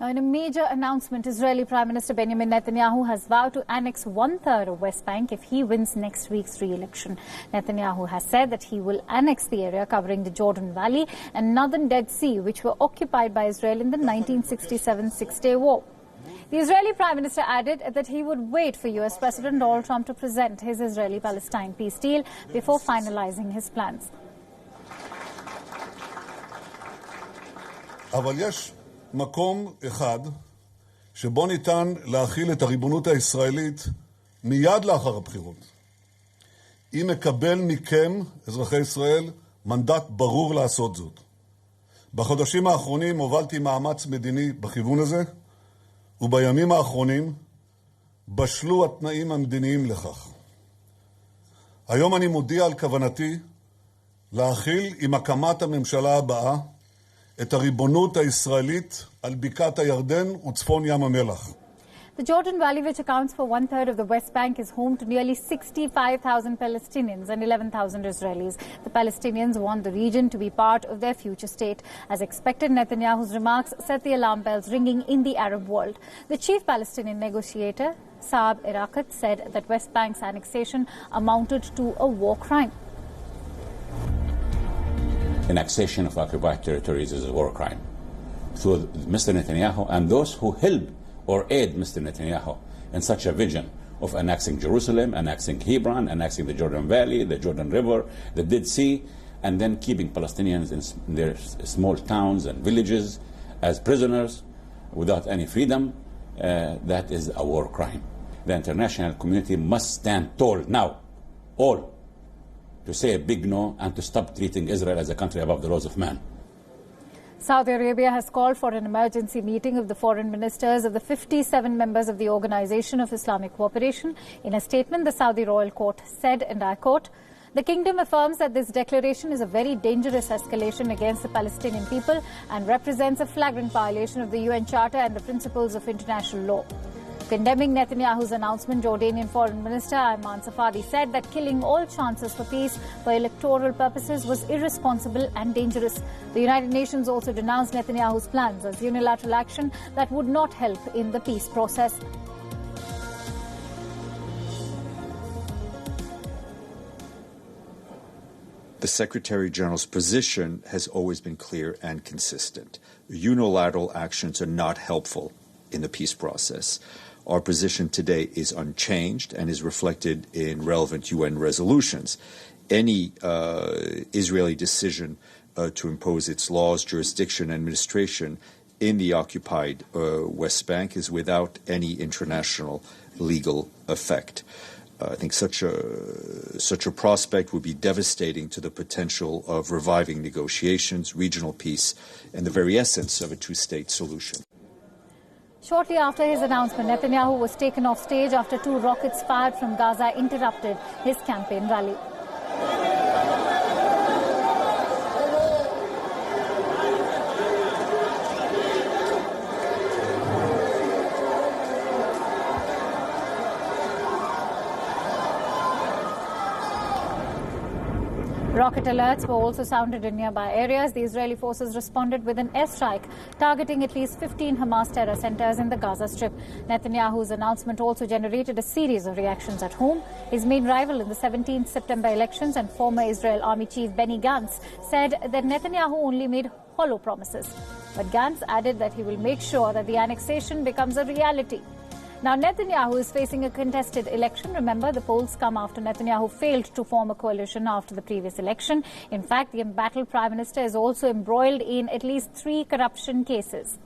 Now, in a major announcement, Israeli Prime Minister Benjamin Netanyahu has vowed to annex 1/3 of West Bank if he wins next week's re-election. Netanyahu has said that he will annex the area covering the Jordan Valley and northern Dead Sea, which were occupied by Israel in the 1967 Six-Day War. The Israeli Prime Minister added that he would wait for US President Donald Trump to present his Israeli-Palestine peace deal before finalizing his plans. מקום אחד שבו ניתן להכיל את הריבונות הישראלית מיד לאחר הבחירות. אם מקבל מכם, אזרחי ישראל, מנדט ברור לעשות זאת. בחודשים האחרונים הובלתי מאמץ מדיני בכיוון הזה, ובימים האחרונים בשלו התנאים המדיניים לכך. היום אני מודיע על כוונתי להכיל עם הקמת הממשלה הבאה את הריבונות הישראלית על בקעת הירדן וצפון ים המלח. The Jordan Valley, which accounts for 1/3 of the West Bank, is home to nearly 65,000 Palestinians and 11,000 Israelis. The Palestinians want the region to be part of their future state. As expected, Netanyahu's remarks set the alarm bells ringing in the Arab world. The chief Palestinian negotiator, Saab Erakat, said that West Bank's annexation amounted to a war crime. Annexation of occupied territories is a war crime. So Mr. Netanyahu and those who help or aid Mr. Netanyahu in such a vision of annexing Jerusalem, annexing Hebron, annexing the Jordan Valley, the Jordan River, the Dead Sea, and then keeping Palestinians in their small towns and villages as prisoners without any freedom, that is a war crime. The international community must stand tall now, all, to say a big no and to stop treating Israel as a country above the laws of man. Saudi Arabia has called for an emergency meeting of the foreign ministers of the 57 members of the Organization of Islamic Cooperation. In a statement, the Saudi Royal Court said, and I quote, "The kingdom affirms that this declaration is a very dangerous escalation against the Palestinian people and represents a flagrant violation of the UN Charter and the principles of international law." Condemning Netanyahu's announcement, Jordanian Foreign Minister Ayman Safadi said that killing all chances for peace for electoral purposes was irresponsible and dangerous. The United Nations also denounced Netanyahu's plans as unilateral action that would not help in the peace process. The Secretary General's position has always been clear and consistent. Unilateral actions are not helpful in the peace process. Our position today is unchanged and is reflected in relevant UN resolutions. Any Israeli decision to impose its laws, jurisdiction, and administration in the occupied West Bank is without any international legal effect. I think such a prospect would be devastating to the potential of reviving negotiations, regional peace, and the very essence of a two-state solution. Shortly after his announcement, Netanyahu was taken off stage after 2 rockets fired from Gaza interrupted his campaign rally. Rocket alerts were also sounded in nearby areas. The Israeli forces responded with an airstrike targeting at least 15 Hamas terror centers in the Gaza Strip. Netanyahu's announcement also generated a series of reactions at home. His main rival in the 17th September elections and former Israel Army Chief Benny Gantz said that Netanyahu only made hollow promises. But Gantz added that he will make sure that the annexation becomes a reality. Now, Netanyahu is facing a contested election. Remember, the polls come after Netanyahu failed to form a coalition after the previous election. In fact, the embattled Prime Minister is also embroiled in at least 3 corruption cases.